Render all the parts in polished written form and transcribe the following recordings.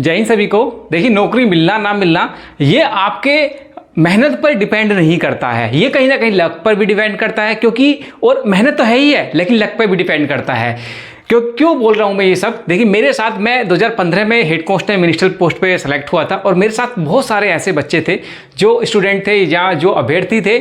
जय हिंद सभी को। देखिए, नौकरी मिलना ना मिलना ये आपके मेहनत पर डिपेंड नहीं करता है, ये कहीं ना कहीं लक पर भी डिपेंड करता है, क्योंकि और मेहनत तो है ही है लेकिन लक पर भी डिपेंड करता है। क्यों बोल रहा हूँ मैं ये सब? देखिए, मेरे साथ मैं 2015 में हेड कांस्टेबल मिनिस्ट्रियल पोस्ट पे सेलेक्ट हुआ था और मेरे साथ बहुत सारे ऐसे बच्चे थे जो स्टूडेंट थे या जो अभ्यर्थी थे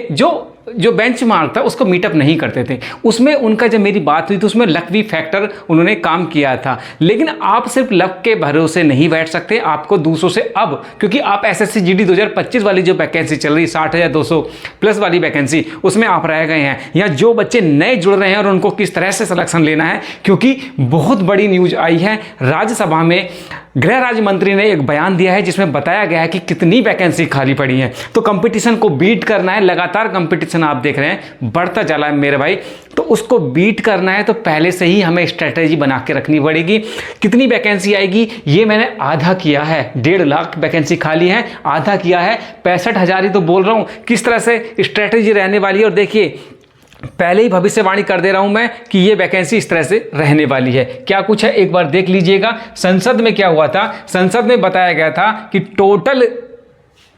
जो बेंच मार्क था उसको मीटअप नहीं करते थे। उसमें उनका जब मेरी बात हुई तो उसमें लक भी फैक्टर उन्होंने काम किया था। लेकिन आप सिर्फ लक के भरोसे नहीं बैठ सकते, आपको दूसरों से अब, क्योंकि आप एसएससी जीडी 2025 वाली जो वैकेंसी चल रही 60,200 प्लस वाली वैकेंसी, उसमें आप रह गए हैं, या जो बच्चे नए जुड़ रहे हैं और उनको किस तरह से सिलेक्शन लेना है, क्योंकि बहुत बड़ी न्यूज आई है। राज्यसभा में गृह राज्य मंत्री ने एक बयान दिया है जिसमें बताया गया है कि कितनी वैकेंसी खाली पड़ी है। तो कंपटीशन को बीट करना है, लगातार कंपटीशन आप देख रहे हैं बढ़ता चला है मेरे भाई, तो उसको बीट करना है तो पहले से ही हमें स्ट्रेटेजी बना के रखनी पड़ेगी। कितनी वैकेंसी आएगी ये मैंने आधा किया है, 1.5 लाख वैकेंसी खाली है, आधा किया है, 65,000 ही तो बोल रहा हूं किस तरह से स्ट्रेटेजी रहने वाली है। और देखिए, पहले ही भविष्यवाणी कर दे रहा हूं मैं कि ये वैकेंसी इस तरह से रहने वाली है। क्या कुछ है एक बार देख लीजिएगा। संसद में क्या हुआ था, संसद में बताया गया था कि टोटल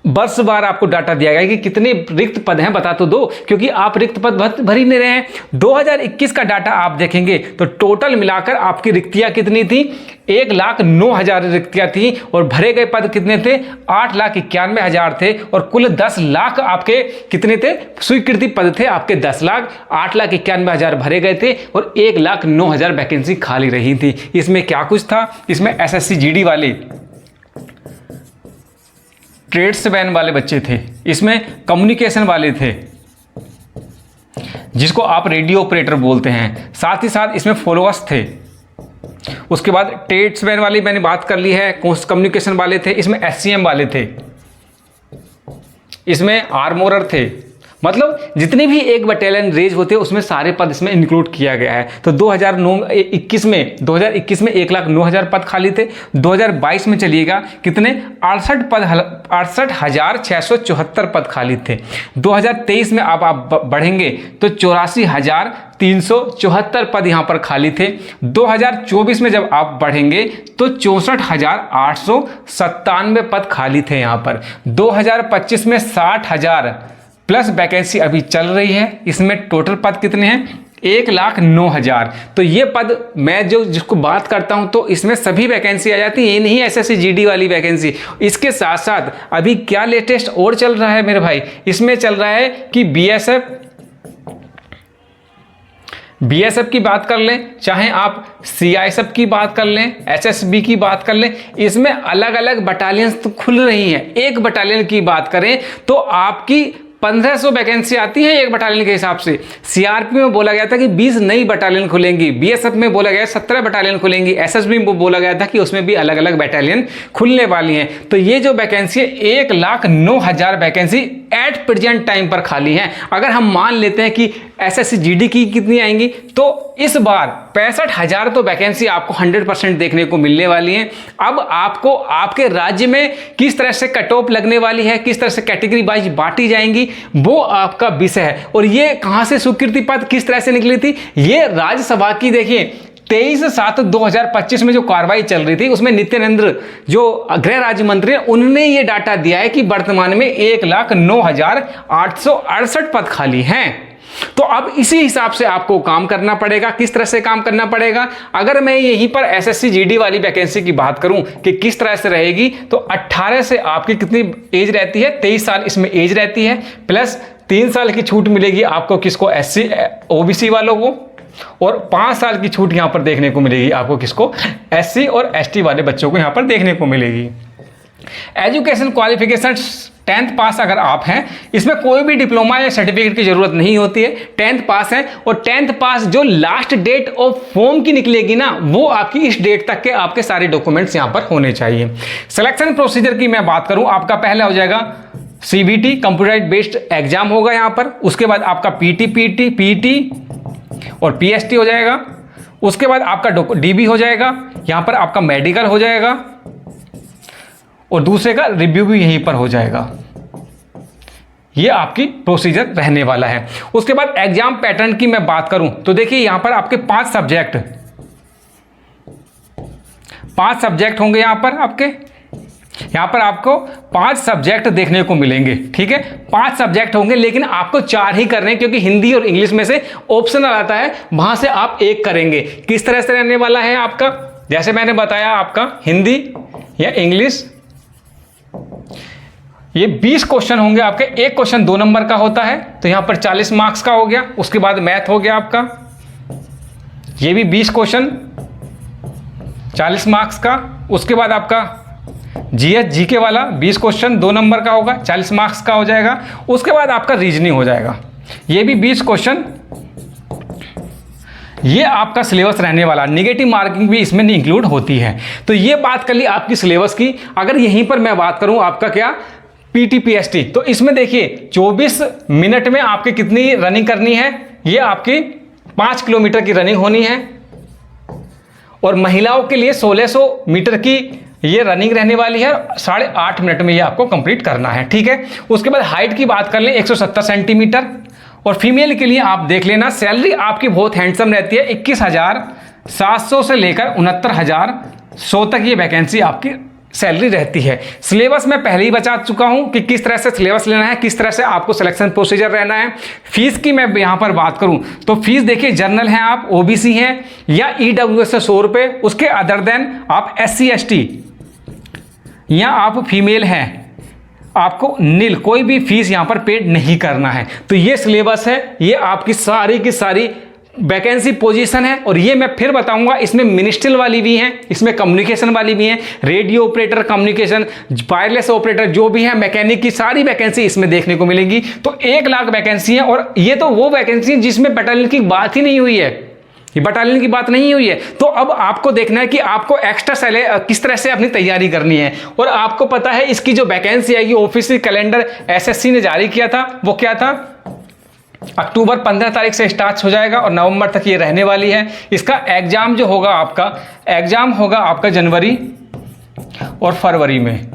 वर्ष बार आपको डाटा दिया गया कि कितने रिक्त पद हैं, बता तो दो, क्योंकि आप रिक्त पद भर ही नहीं रहे हैं। 2021 का डाटा आप देखेंगे तो टोटल मिलाकर आपकी रिक्तियां कितनी थी, 1,09,000 रिक्तियां थी और भरे गए पद कितने थे, 8,91,000 थे और कुल 10 लाख आपके कितने थे, स्वीकृति पद थे आपके 10 लाख, 8,91,000 भरे गए थे और 1,09,000 वैकेंसी खाली रही थी। इसमें क्या कुछ था, इसमें एसएससी जीडी वाले ट्रेड्समैन वाले बच्चे थे, इसमें कम्युनिकेशन वाले थे जिसको आप रेडियो ऑपरेटर बोलते हैं, साथ ही साथ इसमें फॉलोअर्स थे। उसके बाद ट्रेड्समैन वाली मैंने बात कर ली है, कम्युनिकेशन वाले थे, इसमें एससीएम वाले थे, इसमें आर्मोरर थे। मतलब जितने भी एक बटालियन रेंज होते हैं उसमें सारे पद इसमें इंक्लूड किया गया है। तो 2021 में 1,09,000 पद खाली थे। 2022 में चलिएगा कितने, 68,674 पद खाली थे। 2023 में अब आप बढ़ेंगे तो 84,374 पद यहाँ पर खाली थे। 2024 में जब आप बढ़ेंगे तो 64,897 पद खाली थे यहाँ पर। 2025 में 60,000 प्लस वैकेंसी अभी चल रही है। इसमें टोटल पद कितने हैं, 1,09,000। तो ये पद मैं जिसको बात करता हूं तो इसमें सभी वैकेंसी आ जाती है, ये नहीं एसएससी जीडी वाली वैकेंसी। इसके साथ साथ अभी क्या लेटेस्ट और चल रहा है मेरे भाई, इसमें चल रहा है कि बीएसएफ की बात कर लें, चाहे आप सीआईएसएफ की बात कर लें, एसएसबी की बात कर लें, इसमें अलग अलग बटालियन तो खुल रही हैं। एक बटालियन की बात करें तो आपकी 1500 वैकेंसी आती है एक बटालियन के हिसाब से। सीआरपी में बोला गया था कि 20 नई बटालियन खुलेंगी, बीएसएफ में बोला गया 17 बटालियन खुलेंगी, एसएसबी में बोला गया था कि उसमें भी अलग अलग बटालियन खुलने वाली हैं। तो ये जो वैकेंसी है 1,09,000 वैकेंसी एट प्रेजेंट टाइम पर खाली है। अगर हम मान लेते हैं कि एसएससी जीडी की कितनी आएंगी तो इस बार 65,000 तो वैकेंसी आपको 100% देखने को मिलने वाली है। अब आपको आपके राज्य में किस तरह से कट ऑफ लगने वाली है, किस तरह से कैटेगरी वाइज बांटी जाएंगी, वो आपका विषय है। और ये कहां से स्वीकृति पद किस तरह से निकली थी, ये राज्यसभा की देखिए 23/7/2025 में जो कार्रवाई चल रही थी उसमें नित्यानंद जो गृह राज्य मंत्री हैं उन्होंने ये डाटा दिया है कि वर्तमान में 1,09,868 पद खाली हैं। तो अब इसी हिसाब से आपको काम करना पड़ेगा। किस तरह से काम करना पड़ेगा, अगर मैं यहीं पर एसएससी जीडी वाली वैकेंसी की बात करूं कि किस तरह से रहेगी, तो 18 से आपकी कितनी एज रहती है, 23 साल इसमें एज रहती है, प्लस 3 साल की छूट मिलेगी आपको, किसको, एससी ओबीसी वालों को, और 5 साल की छूट यहां पर देखने को मिलेगी आपको, किसको, एससी और एसटी वाले बच्चों को यहां पर देखने को मिलेगी। एजुकेशन क्वालिफिकेशन 10th पास अगर आप हैं, इसमें कोई भी डिप्लोमा या सर्टिफिकेट की जरूरत नहीं होती है, 10th पास है। और 10th पास जो लास्ट डेट ऑफ फॉर्म की निकलेगी ना, वो आपकी इस डेट तक के आपके सारे डॉक्यूमेंट्स यहां पर होने चाहिए। सिलेक्शन प्रोसीजर की मैं बात करूं, आपका पहला हो जाएगा सीबीटी, कंप्यूटर बेस्ड एग्जाम होगा यहां पर। उसके बाद आपका पीटी और पीएसटी हो जाएगा। उसके बाद आपका डीबी हो जाएगा, यहां पर आपका मेडिकल हो जाएगा और दूसरे का रिव्यू भी यहीं पर हो जाएगा। ये आपकी प्रोसीजर रहने वाला है। उसके बाद एग्जाम पैटर्न की मैं बात करूं तो देखिए यहां पर आपके 5 सब्जेक्ट होंगे यहां पर आपके। यहाँ पर आपको 5 सब्जेक्ट देखने को मिलेंगे, ठीक है। 5 सब्जेक्ट होंगे, लेकिन आपको 4 ही करने हैं, क्योंकि हिंदी और इंग्लिश में से ऑप्शनल आता है, वहां से आप एक करेंगे। किस तरह से रहने वाला है आपका, जैसे मैंने बताया, आपका हिंदी या इंग्लिश, ये 20 क्वेश्चन होंगे आपके। एक क्वेश्चन 2 नंबर का होता है, तो यहां पर 40 मार्क्स का हो गया। उसके बाद मैथ हो गया आपका, ये भी 20 क्वेश्चन 40 मार्क्स का। उसके बाद आपका जीएस जीके वाला 20 क्वेश्चन 2 नंबर का होगा, 40 मार्क्स का हो जाएगा। उसके बाद आपका रीजनिंग हो जाएगा, ये भी 20 क्वेश्चन। ये आपका सिलेबस रहने वाला। नेगेटिव मार्किंग भी इसमें इंक्लूड होती है। तो ये बात कर ली आपकी सिलेबस की। अगर यहीं पर मैं बात करूं आपका क्या, पीटीपीएसटी, तो इसमें देखिए 24 मिनट में आपकी कितनी रनिंग करनी है, ये आपकी 5 किलोमीटर की रनिंग होनी है। और महिलाओं के लिए 1600 मीटर की ये रनिंग रहने वाली है, 8.5 मिनट में ये आपको कंप्लीट करना है, ठीक है। उसके बाद हाइट की बात कर लें 170 सेंटीमीटर। और फीमेल के लिए आप देख लेना, सैलरी आपकी बहुत हैंडसम रहती है, 21,700 से लेकर 69,100 तक ये वैकेंसी आपकी सैलरी रहती है। सिलेबस मैं पहले ही बता चुका हूं कि किस तरह से सिलेबस लेना है, किस तरह से आपको सिलेक्शन प्रोसीजर रहना है। फीस की मैं यहां पर बात करूं तो फीस देखिए, जनरल हैं आप, ओबीसी हैं या ईडब्ल्यूएस से 100 रुपये। उसके अदर देन आप SC ST या आप फीमेल हैं, आपको नील कोई भी फीस यहां पर पेड नहीं करना है। तो ये सिलेबस है, ये आपकी सारी की सारी वैकेंसी पोजीशन है। और ये मैं फिर बताऊंगा, इसमें मिनिस्ट्रियल वाली भी हैं, इसमें कम्युनिकेशन वाली भी हैं, radio operator, communication, wireless operator, जो भी है, मैकेनिक की सारी वैकेंसी इसमें देखने को मिलेगी। तो 1 लाख वैकेंसी है। और ये तो वो वैकेंसी है जिसमें बटालियन की बात ही नहीं हुई है, ये बटालियन की बात नहीं हुई है। तो अब आपको देखना है कि आपको एक्स्ट्रा किस तरह से अपनी तैयारी करनी है। और आपको पता है इसकी जो वैकेंसी आएगी, ऑफिशियल कैलेंडर SSC ने जारी किया था, वो क्या था, अक्टूबर 15 तारीख से स्टार्ट हो जाएगा और नवंबर तक ये रहने वाली है। इसका एग्जाम जो होगा आपका जनवरी और फरवरी में,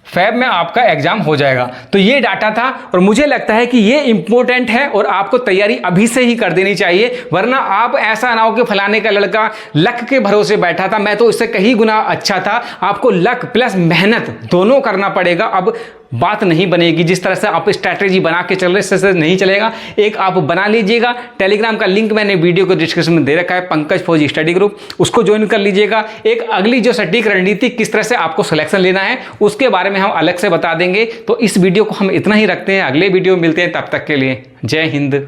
फेब में आपका एग्जाम हो जाएगा। तो ये डाटा था और मुझे लगता है कि ये इंपॉर्टेंट है और आपको तैयारी अभी से ही कर देनी चाहिए, वरना आप ऐसा ना हो कि फलाने का लड़का लक के भरोसे बैठा था, मैं तो इससे कहीं गुना अच्छा था। आपको लक प्लस मेहनत दोनों करना पड़ेगा। अब बात नहीं बनेगी जिस तरह से आप स्ट्रैटेजी बना के चल रहे, इससे नहीं चलेगा। एक आप बना लीजिएगा, टेलीग्राम का लिंक मैंने वीडियो को डिस्क्रिप्शन में दे रखा है, पंकज फौजी स्टडी ग्रुप, उसको ज्वाइन कर लीजिएगा। एक अगली जो सटीक रणनीति किस तरह से आपको सिलेक्शन लेना है उसके बारे में हम अलग से बता देंगे। तो इस वीडियो को हम इतना ही रखते हैं, अगले वीडियो में मिलते हैं, तब तक के लिए जय हिंद।